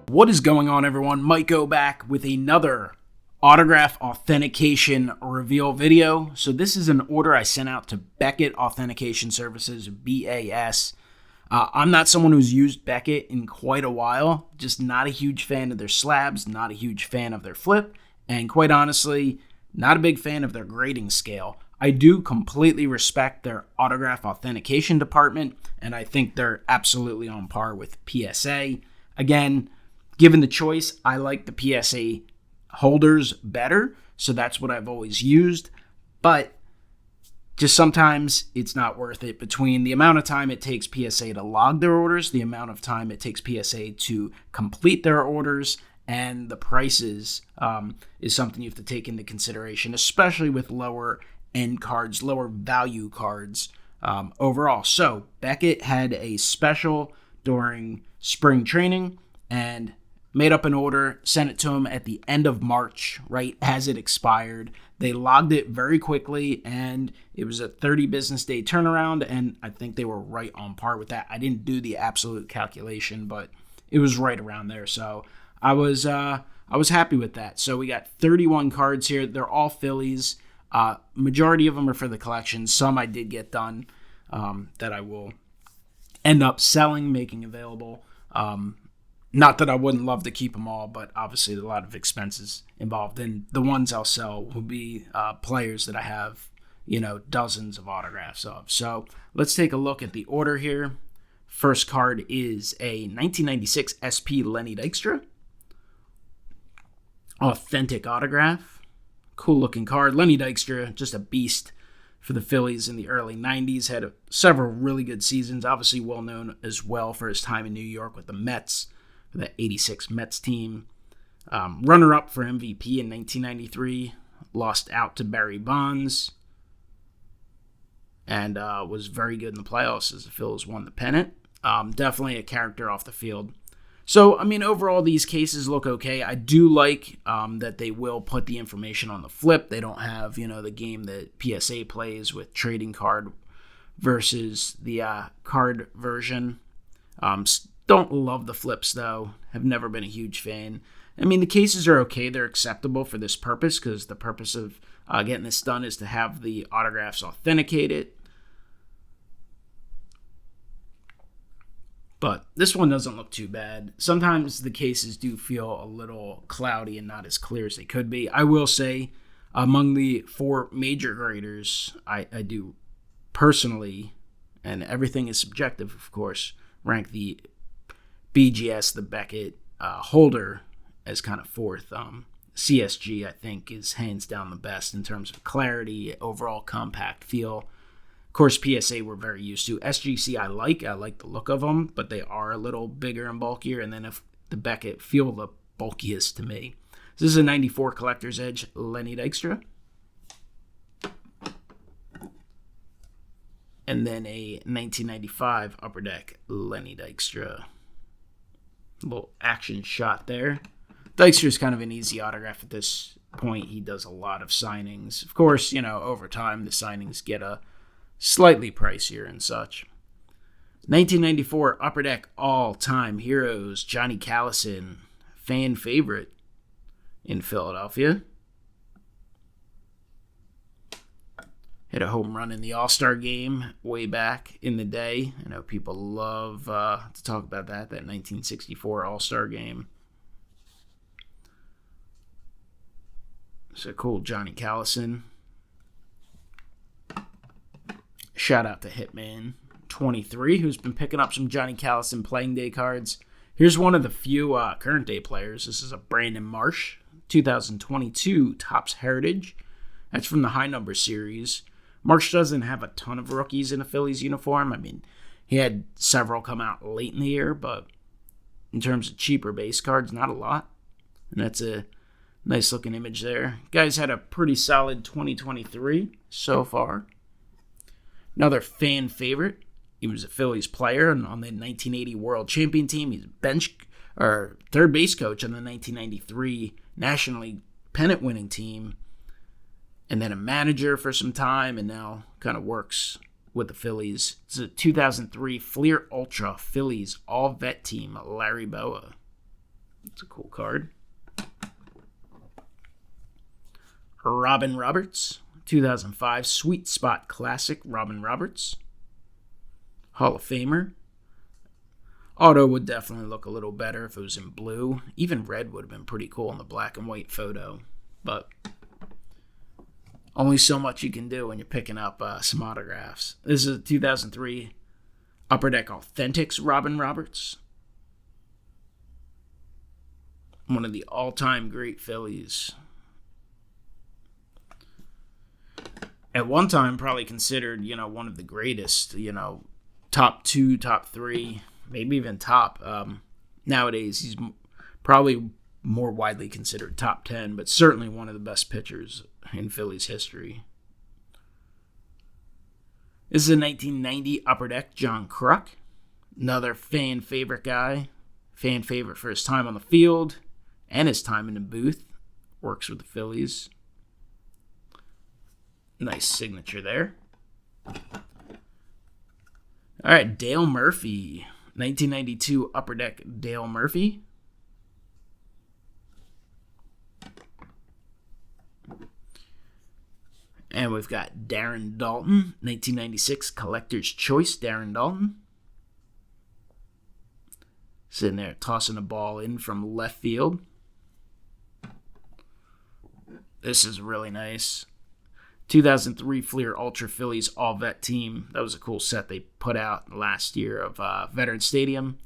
What is going on, everyone? MikeO back with another autograph authentication reveal video. So this is an order I sent out to Beckett Authentication Services, BAS. I'm not someone who's used Beckett in quite a while, just not a huge fan of their slabs, not a huge fan of their flip, and quite honestly, not a big fan of their grading scale. I do completely respect their autograph authentication department, and I think they're absolutely on par with PSA. Again, given the choice, I like the PSA holders better, so that's what I've always used. But just sometimes it's not worth it between the amount of time it takes PSA to log their orders, the amount of time it takes PSA to complete their orders, and the prices is something you have to take into consideration, especially with lower end cards, lower value cards overall. So Beckett had a special during spring training and made up an order, sent it to him at the end of March, right as it expired. They logged it very quickly, and it was a 30 business day turnaround, and I think they were right on par with that. I didn't do the absolute calculation, but it was right around there. So I was happy with that. So we got 31 cards here. They're all Phillies. Majority of them are for the collection. Some I did get done that I will end up selling, making available. Not that I wouldn't love to keep them all, but obviously a lot of expenses involved. And the ones I'll sell will be players that I have, dozens of autographs of. So let's take a look at the order here. First card is a 1996 SP Lenny Dykstra. Authentic autograph. Cool looking card. Lenny Dykstra, just a beast for the Phillies in the early 90s. Had several really good seasons. Obviously well known as well for his time in New York with the Mets. For the 86 Mets team. Runner-up for MVP in 1993. Lost out to Barry Bonds. And was very good in the playoffs as the Phillies won the pennant. Definitely a character off the field. So, overall, these cases look okay. I do like that they will put the information on the flip. They don't have, the game that PSA plays with trading card versus the card version. Don't love the flips, though. Have never been a huge fan. The cases are okay. They're acceptable for this purpose because the purpose of getting this done is to have the autographs authenticated. But this one doesn't look too bad. Sometimes the cases do feel a little cloudy and not as clear as they could be. I will say, among the four major graders, I do personally, and everything is subjective, of course, rank the BGS, the Beckett holder, as kind of fourth. CSG, I think, is hands down the best in terms of clarity, overall compact feel. Of course, PSA we're very used to. SGC I like the look of them, but they are a little bigger and bulkier. And then if the Beckett feel the bulkiest to me. This is a 94 Collector's Edge Lenny Dykstra. And then a 1995 Upper Deck Lenny Dykstra. A little action shot there. Dykstra's kind of an easy autograph at this point. He does a lot of signings. Of course, over time the signings get a slightly pricier and such. 1994 Upper Deck All-Time Heroes Johnny Callison, fan favorite in Philadelphia. Hit a home run in the All-Star game way back in the day. I know people love to talk about that 1964 All-Star game. So cool, Johnny Callison. Shout out to Hitman 23, who's been picking up some Johnny Callison playing day cards. Here's one of the few current day players. This is a Brandon Marsh, 2022 Topps Heritage. That's from the high number series. Marsh doesn't have a ton of rookies in a Phillies uniform. He had several come out late in the year, but in terms of cheaper base cards, not a lot. And that's a nice looking image there. Guys had a pretty solid 2023 so far. Another fan favorite. He was a Phillies player on the 1980 World Champion team. He's third base coach on the 1993 National League pennant winning team. And then a manager for some time, and now kind of works with the Phillies. It's a 2003 Fleer Ultra Phillies all-vet team, Larry Boa. It's a cool card. Robin Roberts, 2005 Sweet Spot Classic Robin Roberts. Hall of Famer. Auto would definitely look a little better if it was in blue. Even red would have been pretty cool in the black and white photo. But only so much you can do when you're picking up some autographs. This is a 2003 Upper Deck Authentics Robin Roberts. One of the all-time great Phillies. At one time, probably considered, one of the greatest, top 2, top 3, maybe even top. Nowadays, he's probably more widely considered top 10, but certainly one of the best pitchers in Phillies history. This is a 1990 Upper Deck John Kruk. Another fan favorite guy. Fan favorite for his time on the field and his time in the booth. Works with the Phillies. Nice signature there. All right, Dale Murphy. 1992 Upper Deck Dale Murphy. And we've got Darren Dalton. 1996 Collector's Choice Darren Dalton. Sitting there tossing a ball in from left field. This is really nice. 2003 Fleer Ultra Phillies All-Vet Team. That was a cool set they put out last year of Veterans Stadium.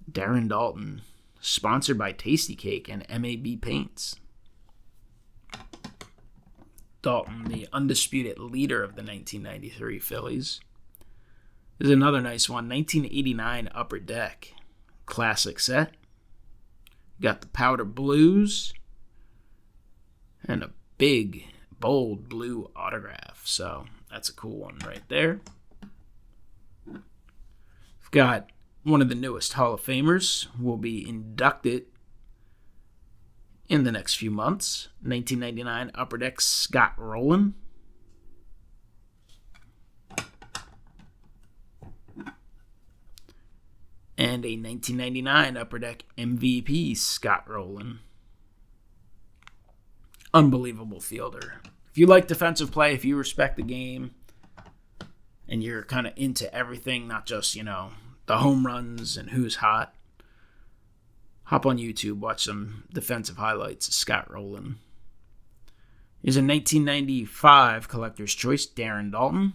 Darren Dalton. Sponsored by Tasty Cake and MAB Paints. Dalton, the undisputed leader of the 1993 Phillies. There's another nice one. 1989 Upper Deck. Classic set. Got the powder blues. And a big, bold blue autograph. So that's a cool one right there. We've got one of the newest Hall of Famers will be inducted in the next few months. 1999 Upper Deck Scott Rowland. And a 1999 Upper Deck MVP Scott Rowland. Unbelievable fielder. If you like defensive play, if you respect the game, and you're kind of into everything, not just, the home runs and who's hot, hop on YouTube, watch some defensive highlights of Scott Rowland. Here's a 1995 Collector's Choice Darren Dalton.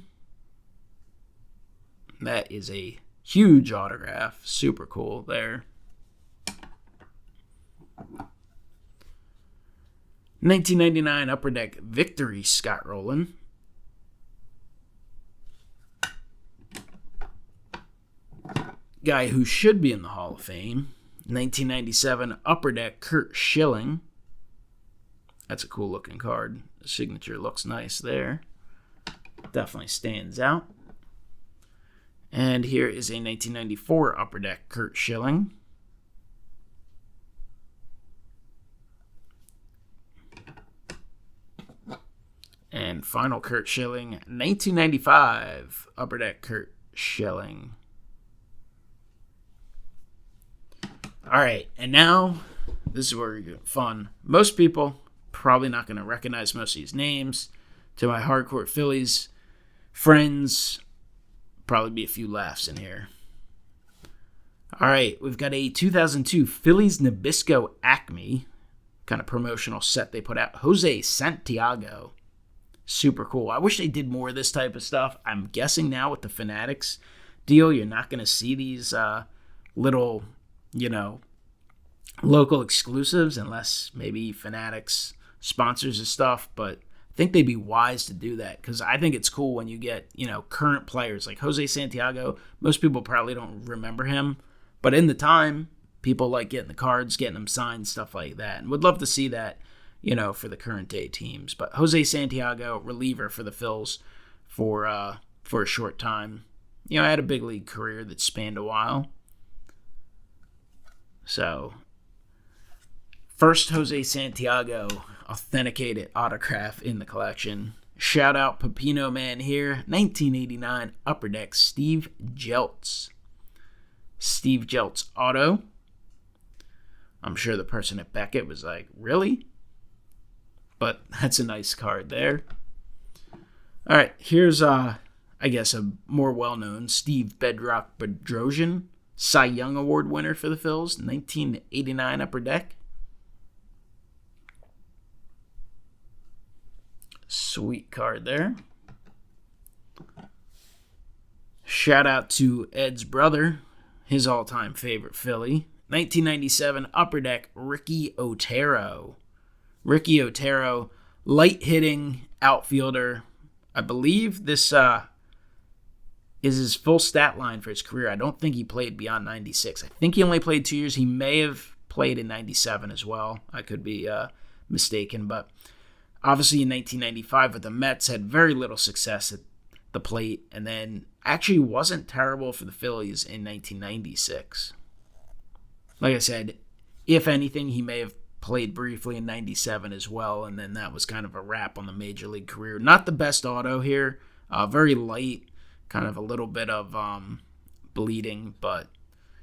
That is a huge autograph. Super cool there. 1999 Upper Deck Victory Scott Rowland. Guy who should be in the Hall of Fame. 1997 Upper Deck Kurt Schilling. That's a cool looking card. The signature looks nice there. Definitely stands out. And here is a 1994 Upper Deck Kurt Schilling. And final Kurt Schilling, 1995 Upper Deck Kurt Schilling. All right, and now this is where we get fun. Most people probably not going to recognize most of these names. To my hardcore Phillies friends, probably be a few laughs in here. All right, we've got a 2002 Phillies Nabisco Acme kind of promotional set they put out. Jose Santiago. Super cool. I wish they did more of this type of stuff. I'm guessing now with the Fanatics deal, you're not going to see these little, local exclusives unless maybe Fanatics sponsors the stuff. But I think they'd be wise to do that because I think it's cool when you get, current players like Jose Santiago. Most people probably don't remember him. But in the time, people like getting the cards, getting them signed, stuff like that. And would love to see that, for the current day teams. But Jose Santiago, reliever for the Phils for a short time. Had a big league career that spanned a while. So, first Jose Santiago authenticated autograph in the collection. Shout out Pepino Man here. 1989 Upper Deck Steve Jeltz. Steve Jeltz auto. I'm sure the person at Beckett was like, really? But that's a nice card there. All right, here's, I guess, a more well-known Steve Bedrock Bedrosian, Cy Young Award winner for the Phils, 1989 Upper Deck. Sweet card there. Shout out to Ed's brother, his all-time favorite Philly, 1997 Upper Deck, Ricky Otero. Ricky Otero, light-hitting outfielder. I believe this is his full stat line for his career. I don't think he played beyond 96. I think he only played 2 years. He may have played in 97 as well. I could be mistaken, but obviously in 1995 with the Mets had very little success at the plate, and then actually wasn't terrible for the Phillies in 1996. Like I said, if anything, he may have played briefly in 97 as well, and then that was kind of a wrap on the major league career. Not the best auto here, very light, kind of a little bit of bleeding, but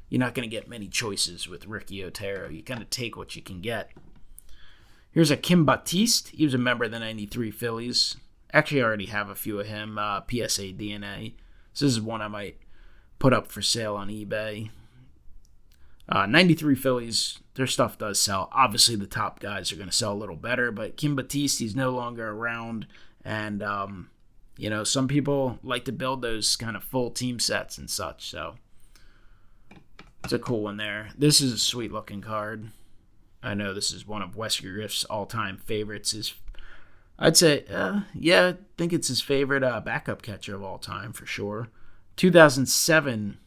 you're not going to get many choices with Ricky Otero. You kind of take what you can get. Here's a Kim Batiste. He was a member of the 93 Phillies. Actually, I already have a few of him, PSA DNA. So this is one I might put up for sale on eBay. 93 Phillies, their stuff does sell. Obviously, the top guys are going to sell a little better, but Kim Batiste, he's no longer around. And, some people like to build those kind of full team sets and such. So it's a cool one there. This is a sweet-looking card. I know this is one of Wesker Griff's all-time favorites. I'd say, I think it's his favorite backup catcher of all time for sure. 2007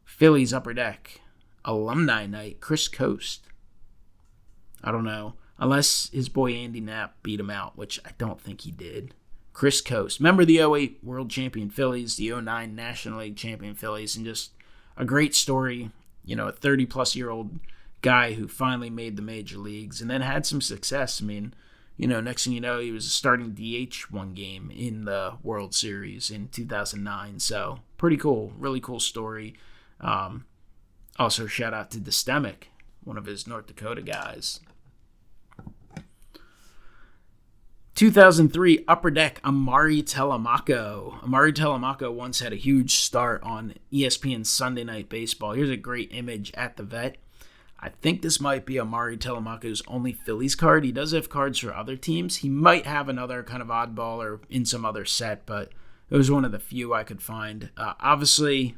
Phillies Upper Deck Alumni Night, Chris Coast. I don't know, unless his boy Andy Knapp beat him out, which I don't think he did. Chris Coast, member of the 08 World Champion Phillies, the 09 National League Champion Phillies, and just a great story. A 30-plus-year-old guy who finally made the major leagues and then had some success. I mean, next thing you know, he was starting DH one game in the World Series in 2009. So pretty cool, really cool story. Also, shout out to Destemic, one of his North Dakota guys. 2003 Upper Deck Amari Telemaco. Amari Telemaco once had a huge start on ESPN Sunday Night Baseball. Here's a great image at the Vet. I think this might be Amari Telemaco's only Phillies card. He does have cards for other teams. He might have another kind of oddball or in some other set, but it was one of the few I could find. Obviously,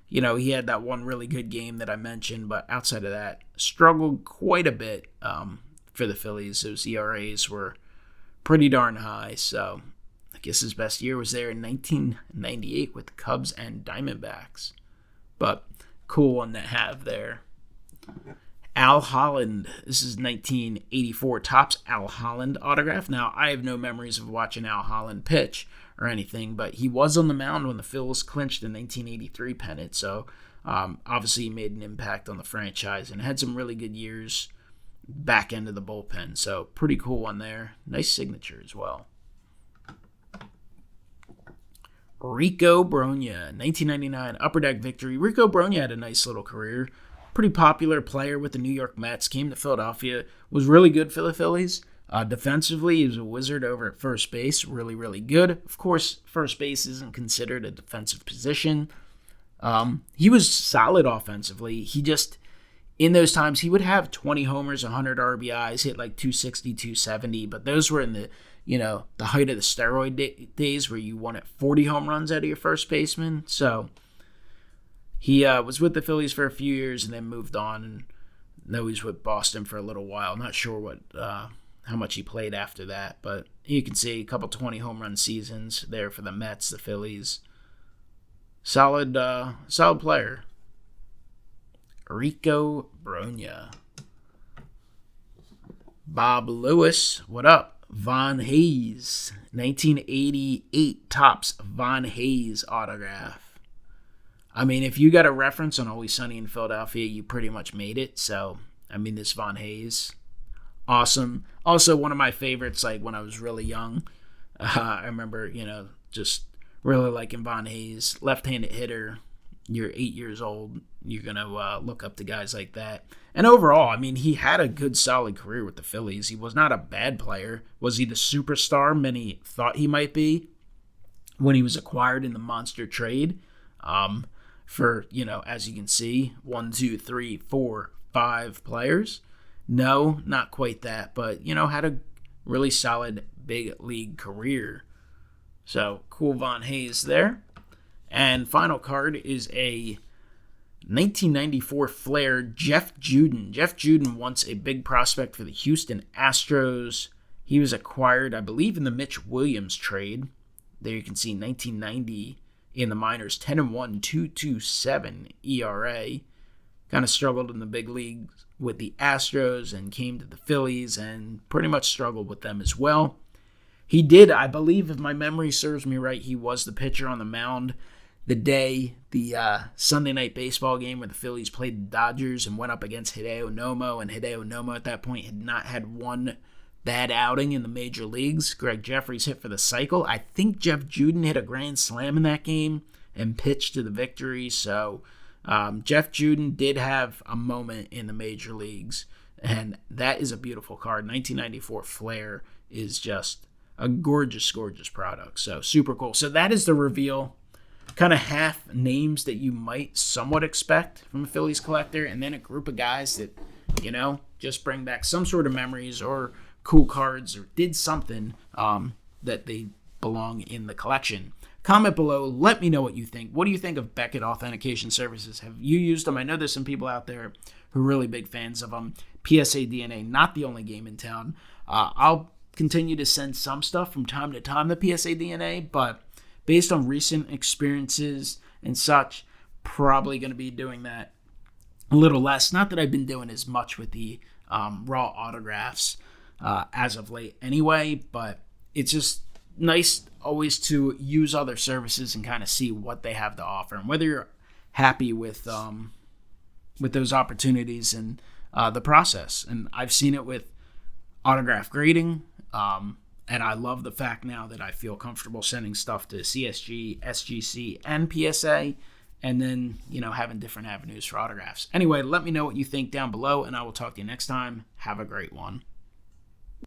he had that one really good game that I mentioned, but outside of that, struggled quite a bit for the Phillies. Those ERAs were pretty darn high, so I guess his best year was there in 1998 with the Cubs and Diamondbacks. But cool one to have there. Al Holland. This is 1984 Topps Al Holland autograph. Now, I have no memories of watching Al Holland pitch or anything, but he was on the mound when the Phils clinched the 1983 pennant, so obviously he made an impact on the franchise and had some really good years back end of the bullpen, so pretty cool one there. Nice signature as well. Rico Brogna, 1999 Upper Deck victory. Rico Brogna had a nice little career. Pretty popular player with the New York Mets. Came to Philadelphia. Was really good for the Phillies. Defensively, he was a wizard over at first base. Really, really good. Of course, first base isn't considered a defensive position. He was solid offensively. He just, in those times, he would have 20 homers, 100 RBIs, hit like 260, 270. But those were in the height of the steroid days where you wanted 40 home runs out of your first baseman. So he was with the Phillies for a few years and then moved on. And now he's with Boston for a little while. Not sure how much he played after that, but you can see a couple 20 home run seasons there for the Mets, the Phillies. Solid player. Rico Brogna. Bob Lewis, what up? Von Hayes, 1988 Topps Von Hayes autograph. I mean, if you got a reference on Always Sunny in Philadelphia, you pretty much made it. So, I mean, this Von Hayes, awesome. Also, one of my favorites, like when I was really young. I remember, just really liking Von Hayes, left-handed hitter, you're 8 years old, you're going to look up to guys like that. And overall, I mean, he had a good, solid career with the Phillies. He was not a bad player. Was he the superstar many thought he might be when he was acquired in the monster trade? For, as you can see, 1, 2, 3, 4, 5 players. No, not quite that, but, had a really solid big league career. So, cool Von Hayes there. And final card is a 1994 Flair, Jeff Juden. Jeff Juden, once a big prospect for the Houston Astros. He was acquired, I believe, in the Mitch Williams trade. There you can see 1990 in the minors, 10-1, 2.27 ERA. Kind of struggled in the big leagues with the Astros and came to the Phillies and pretty much struggled with them as well. He did, I believe, if my memory serves me right, he was the pitcher on the mound the day the Sunday night baseball game where the Phillies played the Dodgers and went up against Hideo Nomo, and Hideo Nomo at that point had not had one bad outing in the major leagues. Greg Jeffries hit for the cycle. I think Jeff Juden hit a grand slam in that game and pitched to the victory. So Jeff Juden did have a moment in the major leagues, and that is a beautiful card. 1994 Flair is just a gorgeous, gorgeous product. So super cool. So that is the reveal. Kind of half names that you might somewhat expect from a Phillies collector, and then a group of guys that, just bring back some sort of memories or cool cards or did something that they belong in the collection. Comment below. Let me know what you think. What do you think of Beckett Authentication Services? Have you used them? I know there's some people out there who are really big fans of them. PSA DNA, not the only game in town. I'll continue to send some stuff from time to time to PSA DNA, but based on recent experiences and such, probably going to be doing that a little less. Not that I've been doing as much with the raw autographs as of late anyway, but it's just nice always to use other services and kind of see what they have to offer and whether you're happy with those opportunities and the process. And I've seen it with autograph grading, and I love the fact now that I feel comfortable sending stuff to CSG, SGC, and PSA, and then, having different avenues for autographs. Anyway, let me know what you think down below, and I will talk to you next time. Have a great one.